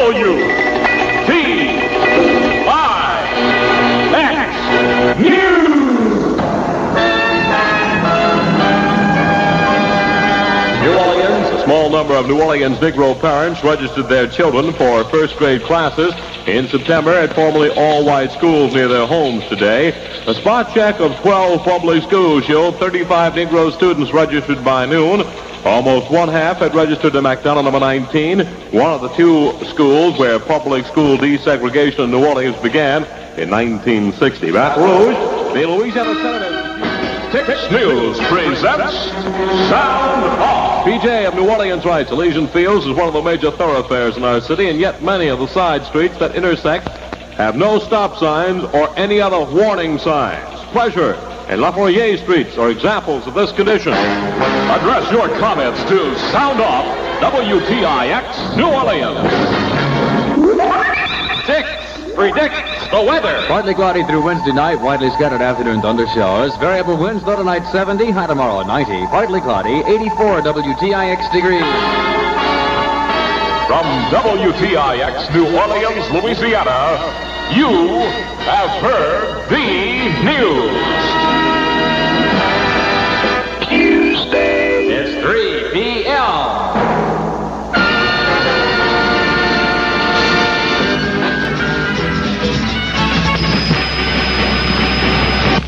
WTIX News. New Orleans, a small number of New Orleans Negro parents registered their children for first-grade classes in September at formerly all-white schools near their homes today. A spot check of 12 public schools showed 35 Negro students registered by noon. Almost one-half had registered to McDonald number 19, one of the two schools where public school desegregation in New Orleans began in 1960. Baton Rouge, the Louisiana Senators. TIX News presents Sound Off. PJ of New Orleans writes, Elysian Fields is one of the major thoroughfares in our city, and yet many of the side streets that intersect have no stop signs or any other warning signs. Pleasure and Lafayette Streets are examples of this condition. Address your comments to Sound Off, WTIX, New Orleans. TIX predicts the weather. Partly cloudy through Wednesday night, widely scattered afternoon thunder showers. Variable winds, low tonight 70, high tomorrow 90. Partly cloudy, 84 WTIX degrees. From WTIX, New Orleans, Louisiana, you have heard the news. Tuesday. It's 3 p.m.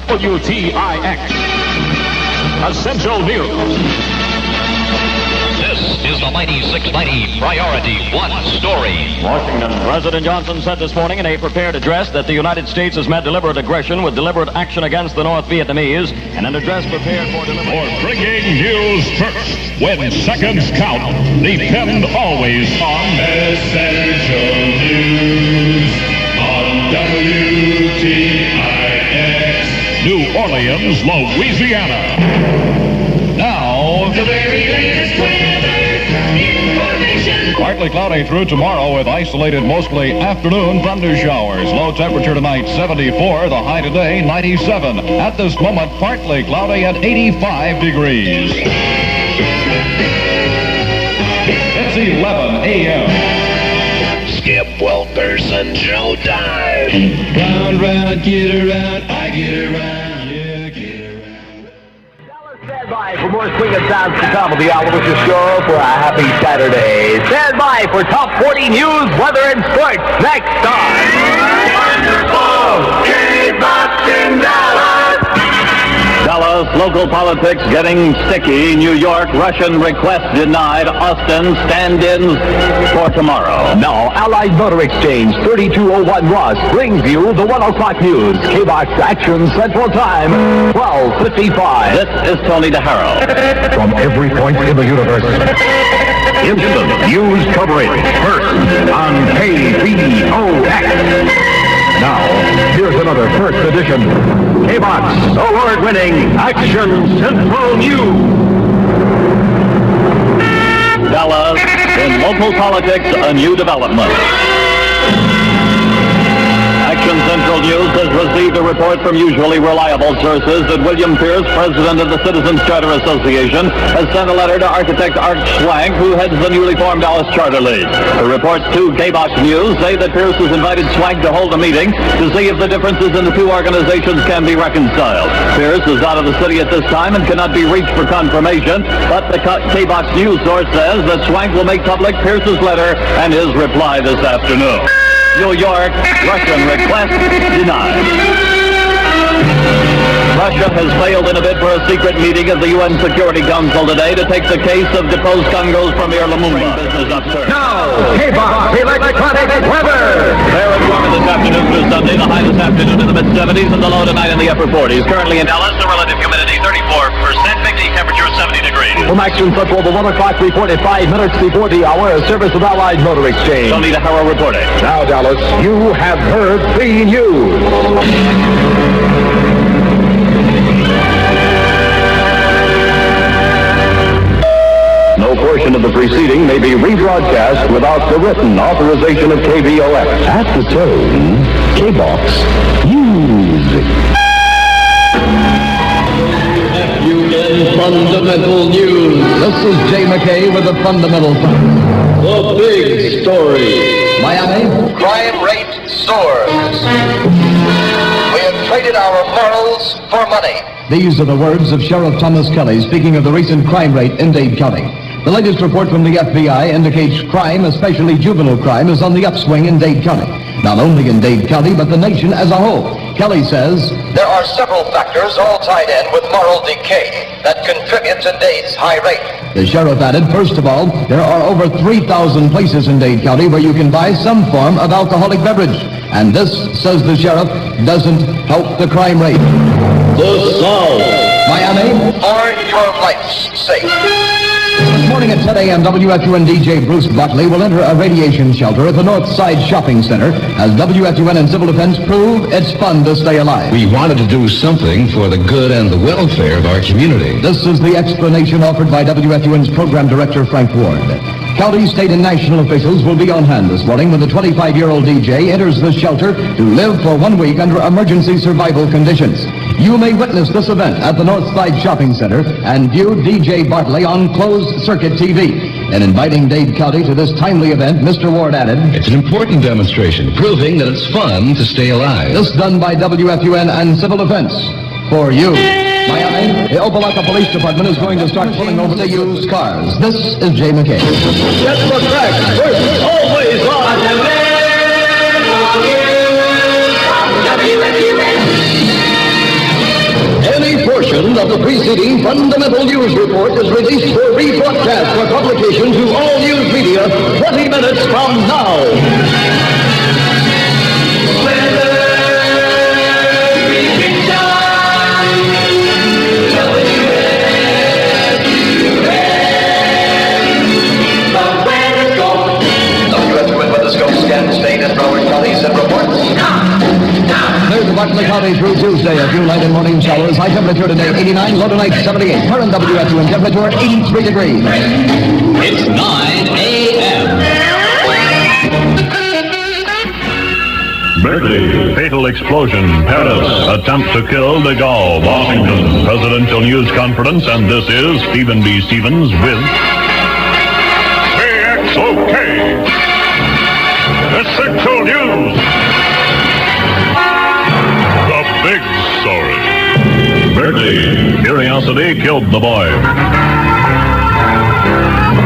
WTIX Essential News. This is the Mighty 690 Priority One Story. Washington. President Johnson said this morning in a prepared address that the United States has met deliberate aggression with deliberate action against the North Vietnamese, and an address prepared for deliberate... For bringing news first, when seconds count, depend always on Essential News on WTIX, New Orleans, Louisiana. Now, the very latest weather information. Partly cloudy through tomorrow with isolated, mostly afternoon thunder showers. Low temperature tonight, 74. The high today, 97. At this moment, partly cloudy at 85 degrees. It's 11 a.m. Skip Welpers and Joe Dive. Round, round, get around, I get around, yeah, get around. Stand by for more swinging sounds to top of the hour with your show for a happy Saturday. Stand by for top 40 news, weather, and sports. Next on Wonderful KBOX in Dallas. Dallas, local politics getting sticky. New York, Russian request denied. Austin, stand-ins for tomorrow. Now, Allied Motor Exchange, 3201 Ross, brings you the 1 o'clock news. KBOX Action Central Time, 12:55. This is Tony DeHaro. From every point in the universe, instant news coverage first on KBOX. Now, here's another first edition KBOX award-winning Action Central News. Dallas, in local politics, a new development. Action Central News has received a report from usually reliable sources that William Pierce, president of the Citizens Charter Association, has sent a letter to architect Art Schwank, who heads the newly formed Dallas Charter League. The reports to KBOX News say that Pierce has invited Schwank to hold a meeting to see if the differences in the two organizations can be reconciled. Pierce is out of the city at this time and cannot be reached for confirmation, but the KBOX News source says that Schwank will make public Pierce's letter and his reply this afternoon. New York, Russian request denied. Russia has failed in a bid for a secret meeting of the UN Security Council today to take the case of deposed Congo's Premier Lumumba. Business upturn. Now, KBOX electronic weather. Fair and warm this afternoon through Sunday. The high this afternoon in the mid-70s and the low tonight in the upper 40s. Currently in Dallas, the relative humidity 34%, mixing temperature 70 degrees. From Action Central, the 1 o'clock report at 5 minutes before the hour, a service of Allied Motor Exchange. Tony DeHaro reporting. Now, Dallas, you have heard the news. No portion of the proceeding may be rebroadcast without the written authorization of KBOX. At the tone, KBOX News. WFUN Fundamental News. This is Jay McKay with the Fundamental Facts. The big story. Miami. Crime rate soars. We have traded our morals for money. These are the words of Sheriff Thomas Kelly speaking of the recent crime rate in Dade County. The latest report from the FBI indicates crime, especially juvenile crime, is on the upswing in Dade County. Not only in Dade County, but the nation as a whole. Kelly says, There are several factors all tied in with moral decay that contribute to Dade's high rate. the sheriff added, first of all, there are over 3,000 places in Dade County where you can buy some form of alcoholic beverage. And this, says the sheriff, doesn't help the crime rate. The South. Miami. For your life's sake. This morning at 10 a.m., WFUN DJ Bruce Buckley will enter a radiation shelter at the North Side Shopping Center as WFUN and Civil Defense prove it's fun to stay alive. We wanted to do something for the good and the welfare of our community. This is the explanation offered by WFUN's program director, Frank Ward. County, state, and national officials will be on hand this morning when the 25-year-old DJ enters the shelter to live for 1 week under emergency survival conditions. You may witness this event at the North Side Shopping Center and view DJ Bartley on closed-circuit TV. In inviting Dade County to this timely event, Mr. Ward added, It's an important demonstration, proving that it's fun to stay alive. this done by WFUN and Civil Defense. For you. Miami, the Opelika Police Department is going to start pulling over the used cars. This is Jay McKay. Get the facts first, always on. Any portion of the preceding fundamental news report is released for rebroadcast or publication to all news media 20 minutes from now. WFUN Weatherscope scans state and Broward counties and reports. There's the Butler County through Tuesday. A few light and morning showers. High temperature today 89, low tonight 78. Current WFUN temperature 83 degrees. It's 9 a.m. Berkeley, fatal explosion. Paris, attempt to kill de Gaulle. Washington, presidential news conference, and this is Stephen B. Stevens with KXOK. Essential News. The big story. Berkeley, curiosity killed the boy.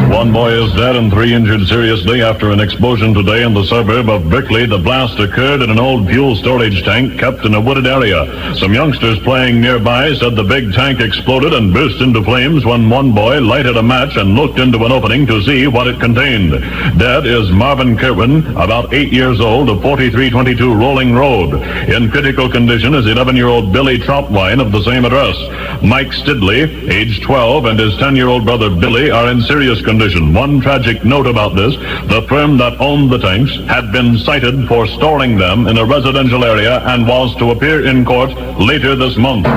One boy is dead and 3 injured seriously after an explosion today in the suburb of Berkeley. The blast occurred in an old fuel storage tank kept in a wooded area. Some youngsters playing nearby said the big tank exploded and burst into flames when one boy lighted a match and looked into an opening to see what it contained. Dead is Marvin Kerwin, about 8 years old, of 4322 Rolling Road. In critical condition is 11-year-old Billy Troutwine of the same address. Mike Stidley, age 12, and his 10-year-old brother Billy are in serious condition. One tragic note about this, the firm that owned the tanks had been cited for storing them in a residential area and was to appear in court later this month. The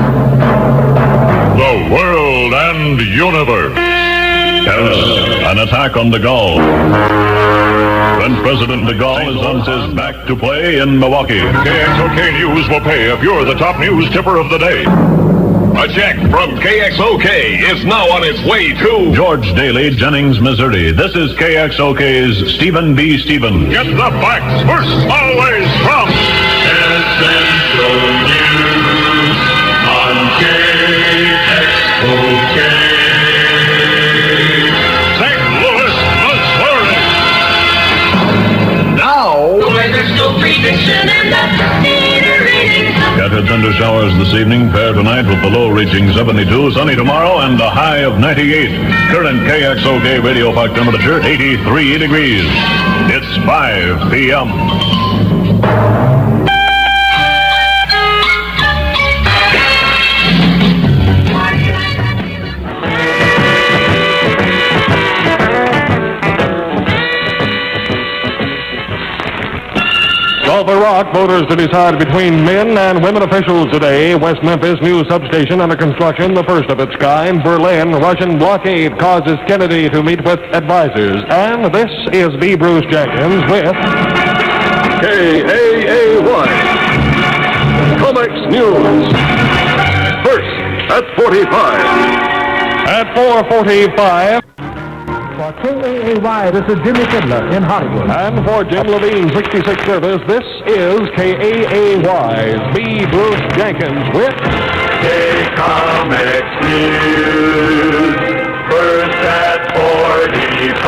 world and universe. Paris, an attack on de Gaulle. French President de Gaulle is on his back to play in Milwaukee. KXOK News will pay if you're the top news tipper of the day. A check from KXOK is now on its way to George Daly, Jennings, Missouri. This is KXOK's Stephen B. Stevens. Get the facts first, always from Essential News on KXOK. St. Louis, Missouri. Now, Weatherscope prediction and the scattered thunder showers this evening, fair tonight with the low reaching 72, sunny tomorrow and a high of 98. Current KXOK radio park temperature 83 degrees. It's 5 p.m. Sulphur Rock voters to decide between men and women officials today. West Memphis new substation under construction, the first of its kind. Berlin, Russian blockade causes Kennedy to meet with advisors. And this is B. Bruce Jenkins with KAAY. Comics News. First at 45. At 4:45. For KAAY, this is Jimmy Kidler in Hollywood. And for Jim Levine's 66th service, this is KAAY's B. Bruce Jenkins with KCOMX News, first at 45.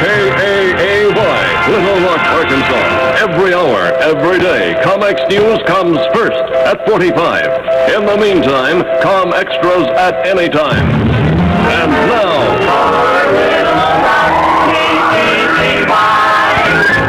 KAAY, Little Rock, Arkansas. Every hour, every day, COMEX News comes first at 45. In the meantime, Com Extras at any time. And now,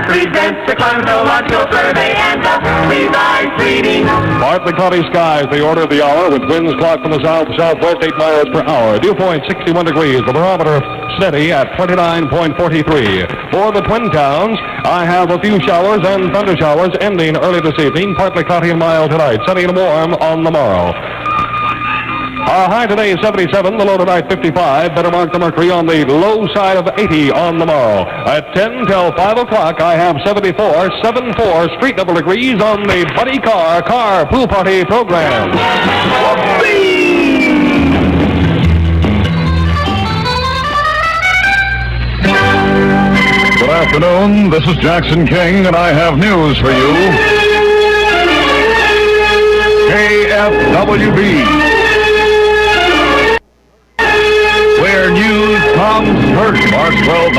presents the chronological survey and the revised reading. partly cloudy skies, the order of the hour, with winds clocked from the south-southwest 8 miles per hour. Dew point 61 degrees, the barometer steady at 29.43. For the Twin Towns, I have a few showers and thunder showers ending early this evening, partly cloudy and mild tonight, sunny and warm on the morrow. Our high today is 77, the low tonight 55. Better mark the mercury on the low side of 80 on the morrow. At 10 till 5 o'clock, I have 74 street level degrees on the Buddy Car Pool Party program. Good afternoon, this is Jackson King, and I have news for you. KFWB. Where news comes first. March 12,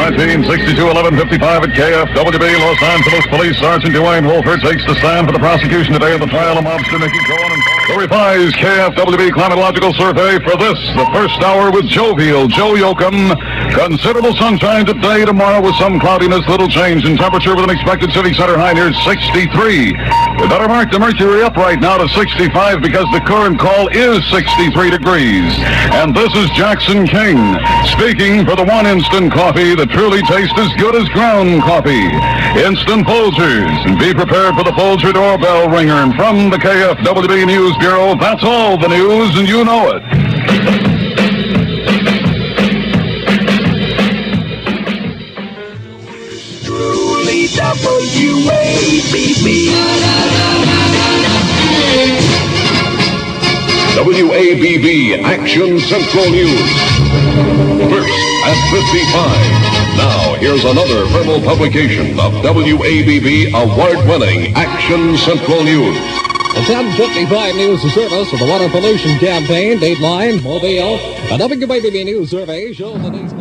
1962, 11:55 at KFWB. Los Angeles Police Sergeant Dwayne Wolford takes the stand for the prosecution today of the trial of mobster Nicky Cohen. The revised KFWB climatological survey for this, the first hour with jovial Joe Yoakum. Considerable sunshine today, tomorrow with some cloudiness, little change in temperature with an expected city center high near 63. We better mark the mercury up right now to 65 because the current call is 63 degrees. And this is Jackson King speaking for the one instant coffee that truly tastes as good as ground coffee. Instant Folgers. And be prepared for the Folger doorbell ringer. And from the KFWB News Bureau, that's all the news, and you know it. Truly WABB. WABB Action Central News. First at 55. Now, here's another verbal publication of WABB award-winning Action Central News. The 10:55 news service of the Water Pollution Campaign, Dateline, Mobile. A WABB News survey shows the day's